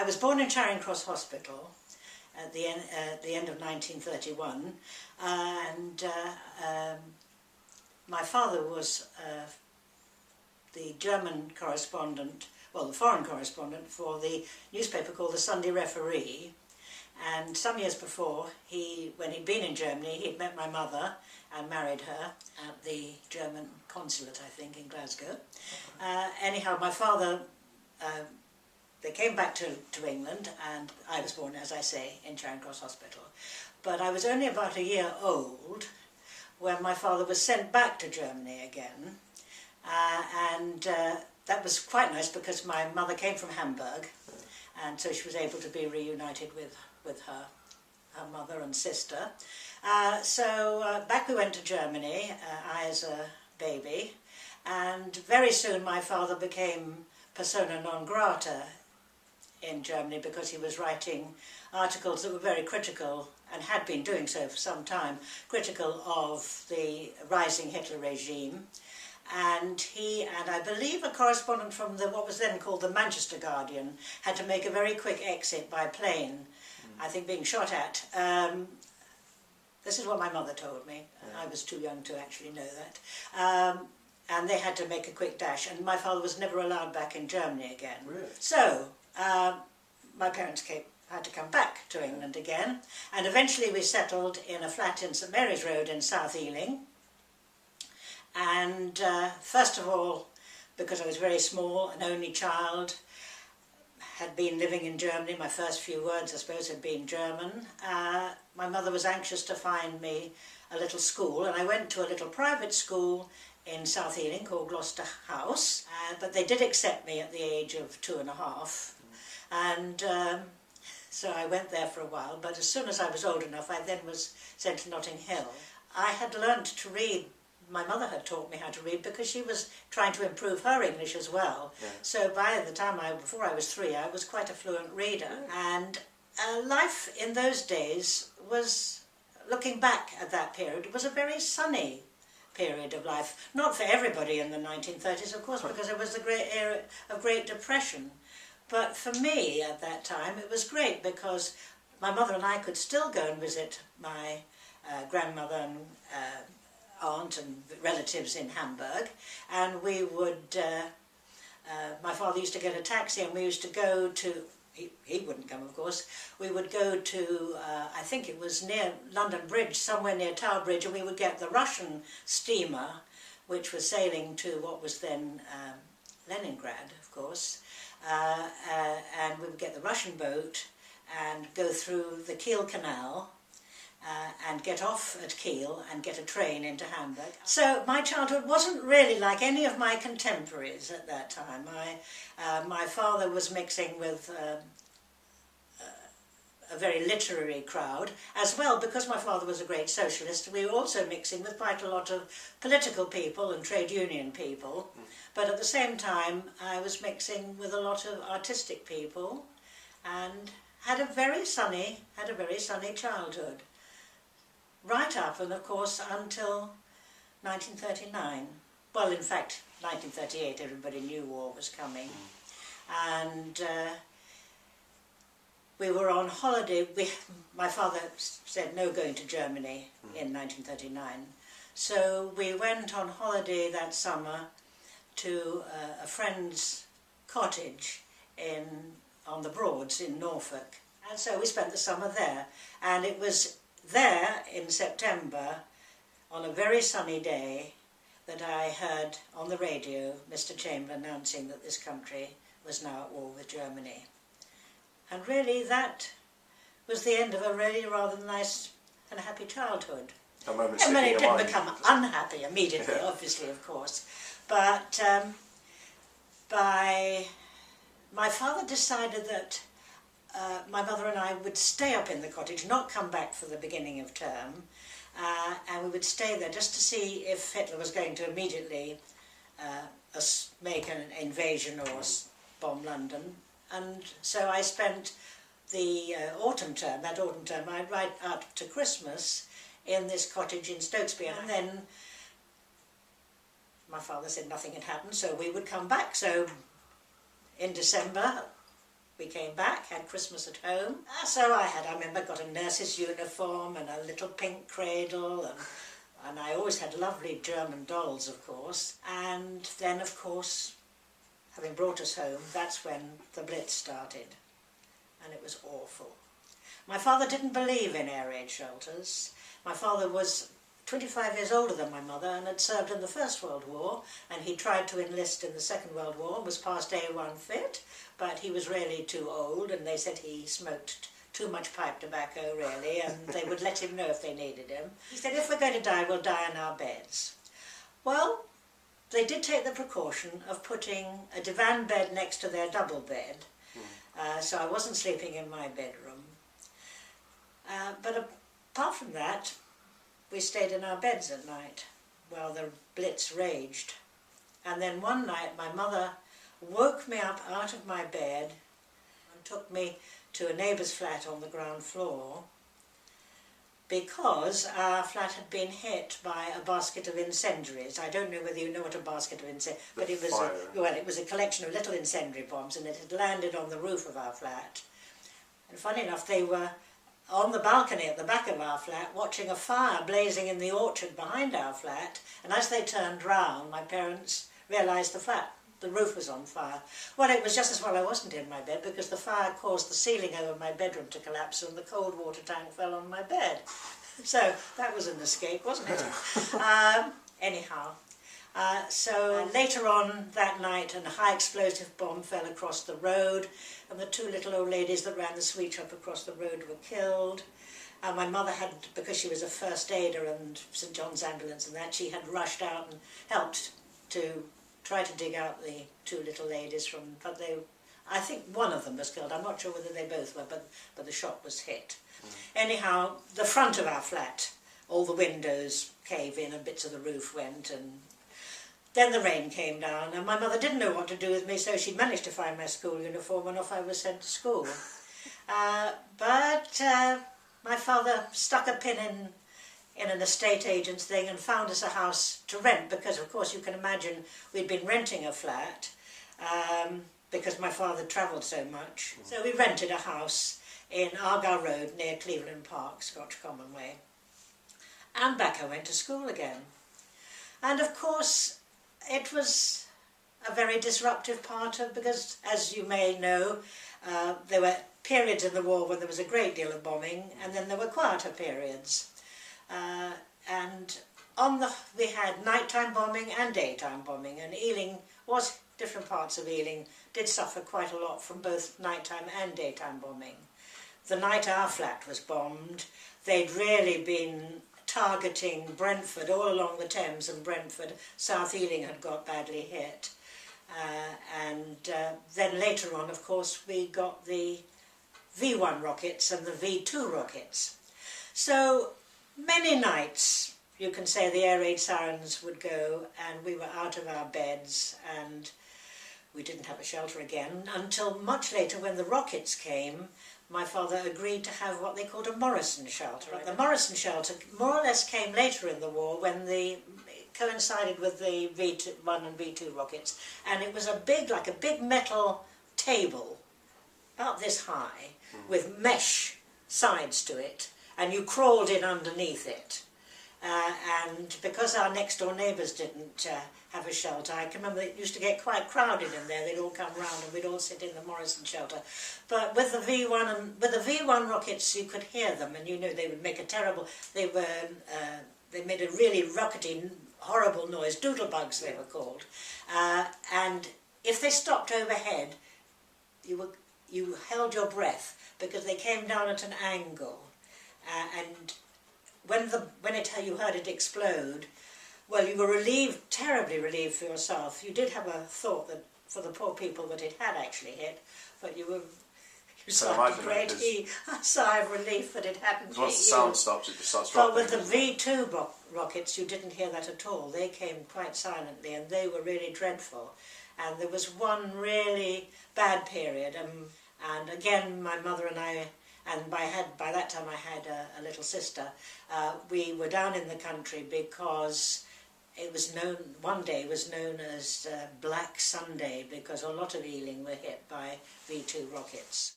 I was born in Charing Cross Hospital at the end of 1931, and my father was the German correspondent, well, the foreign correspondent for the newspaper called the Sunday Referee. And some years before, when he'd been in Germany, he'd met my mother and married her at the German consulate, I think, in Glasgow. Anyhow, my father, they came back to England, and I was born, as I say, in Charing Cross Hospital. But I was only about a year old when my father was sent back to Germany again. That was quite nice because my mother came from Hamburg, and so she was able to be reunited with her mother and sister. So back we went to Germany, I as a baby, and very soon my father became persona non grata in Germany because he was writing articles that were very critical, and had been doing so for some time, critical of the rising Hitler regime. And he, and I believe a correspondent from what was then called the Manchester Guardian, had to make a very quick exit by plane, I think being shot at. This is what my mother told me. I was too young to actually know that. And they had to make a quick dash, and my father was never allowed back in Germany again. Really? So, my parents had to come back to England again, and eventually we settled in a flat in St Mary's Road in South Ealing. And first of all, because I was very small, an only child, had been living in Germany, my first few words I suppose had been German, my mother was anxious to find me a little school, and I went to a little private school in South Ealing called Gloucester House, but they did accept me at the age of 2.5, and so I went there for a while, but as soon as I was old enough I then was sent to Notting Hill. I had learnt to read. My mother had taught me how to read because she was trying to improve her English as well. Yeah. So by the time before I was 3, I was quite a fluent reader. And life in those days was, looking back at that period, was a very sunny period of life. Not for everybody in the 1930s, of course, because it was the great era of Great Depression. But for me at that time, it was great because my mother and I could still go and visit my grandmother and aunt and relatives in Hamburg, and we would, my father used to get a taxi and we used to go to, he wouldn't come of course, we would go to, I think it was near London Bridge, somewhere near Tower Bridge, and we would get the Russian steamer, which was sailing to what was then Leningrad, of course, and we would get the Russian boat and go through the Kiel Canal, and get off at Kiel and get a train into Hamburg. So my childhood wasn't really like any of my contemporaries at that time. My father was mixing with a very literary crowd as well, because my father was a great socialist. We were also mixing with quite a lot of political people and trade union people, but at the same time I was mixing with a lot of artistic people, and had a very sunny childhood. Right up, and of course until 1939. Well, in fact, 1938, everybody knew war was coming. And we were on holiday. My father said no going to Germany in 1939. So we went on holiday that summer to a friend's cottage on the Broads in Norfolk. And so we spent the summer there. And it was there in September, on a very sunny day, that I heard on the radio Mr. Chamberlain announcing that this country was now at war with Germany. And really that was the end of a really rather nice and happy childhood. A moment I mean, it didn't mind. become unhappy immediately, obviously, of course. But my father decided that my mother and I would stay up in the cottage, not come back for the beginning of term, and we would stay there just to see if Hitler was going to immediately make an invasion or bomb London. And so I spent the autumn term, I'd right up to Christmas in this cottage in Stokesby, and then my father said nothing had happened, so we would come back. So in December we came back, had Christmas at home. So I remember, got a nurse's uniform and a little pink cradle, and I always had lovely German dolls, of course. And then, of course, having brought us home, that's when the Blitz started, and it was awful. My father didn't believe in air raid shelters. My father was 25 years older than my mother and had served in the First World War, and he tried to enlist in the Second World War and was past A1 fit, but he was really too old, and they said he smoked too much pipe tobacco, really, and they would let him know if they needed him. He said, if we're going to die, we'll die in our beds. Well, they did take the precaution of putting a divan bed next to their double bed, so I wasn't sleeping in my bedroom. But apart from that, we stayed in our beds at night while the Blitz raged. And then one night my mother woke me up out of my bed and took me to a neighbour's flat on the ground floor because our flat had been hit by a basket of incendiaries. I don't know whether you know what a basket of incendiaries, but it was a collection of little incendiary bombs, and it had landed on the roof of our flat. And funny enough, they were on the balcony at the back of our flat watching a fire blazing in the orchard behind our flat, and as they turned round, my parents realised the roof was on fire. Well, it was just as well I wasn't in my bed, because the fire caused the ceiling over my bedroom to collapse and the cold water tank fell on my bed. So that was an escape, wasn't it? Anyhow, so later on that night, a high explosive bomb fell across the road, and the two little old ladies that ran the sweet shop across the road were killed. My mother had, because she was a first aider and St John's ambulance and that, she had rushed out and helped to try to dig out the two little ladies from, but I think one of them was killed. I'm not sure whether they both were, but the shop was hit. Anyhow, the front of our flat, all the windows cave in and bits of the roof went, and then the rain came down, and my mother didn't know what to do with me, so she managed to find my school uniform, and off I was sent to school. But my father stuck a pin in an estate agent's thing and found us a house to rent, because of course you can imagine we'd been renting a flat because my father travelled so much. So we rented a house in Argyle Road near Cleveland Park, Scotch Common Way. And back I went to school again. And of course it was a very disruptive part of, because as you may know, there were periods in the war when there was a great deal of bombing, and then there were quieter periods. And we had nighttime bombing and daytime bombing, and Ealing was, different parts of Ealing did suffer quite a lot from both nighttime and daytime bombing. The night our flat was bombed, they'd really been targeting Brentford, all along the Thames and Brentford. South Ealing had got badly hit. Then later on, of course, we got the V1 rockets and the V2 rockets. So many nights, you can say, the air raid sirens would go and we were out of our beds and we didn't have a shelter again until much later, when the rockets came. My father agreed to have what they called a Morrison shelter. The Morrison shelter more or less came later in the war, when it coincided with the V1 and V2 rockets, and it was like a big metal table, about this high, with mesh sides to it, and you crawled in underneath it. And because our next door neighbours didn't have a shelter, I can remember it used to get quite crowded in there. They'd all come round and we'd all sit in the Morrison shelter. But with the V1 rockets, you could hear them, and you knew they would make a terrible. They made a really rockety, horrible noise. Doodlebugs they were called. And if they stopped overhead, you held your breath, because they came down at an angle, and when you heard it explode, well, you were relieved, terribly relieved for yourself. You did have a thought that for the poor people that it had actually hit, but you sighed a great sigh of relief that it hadn't hit you. Once the sound stops, it just starts dropping. But with the V2 rockets, you didn't hear that at all. They came quite silently, and they were really dreadful. And there was one really bad period, and again, my mother and I, and by that time I had a little sister, we were down in the country because it was known, one day was known as Black Sunday because a lot of Ealing were hit by V2 rockets.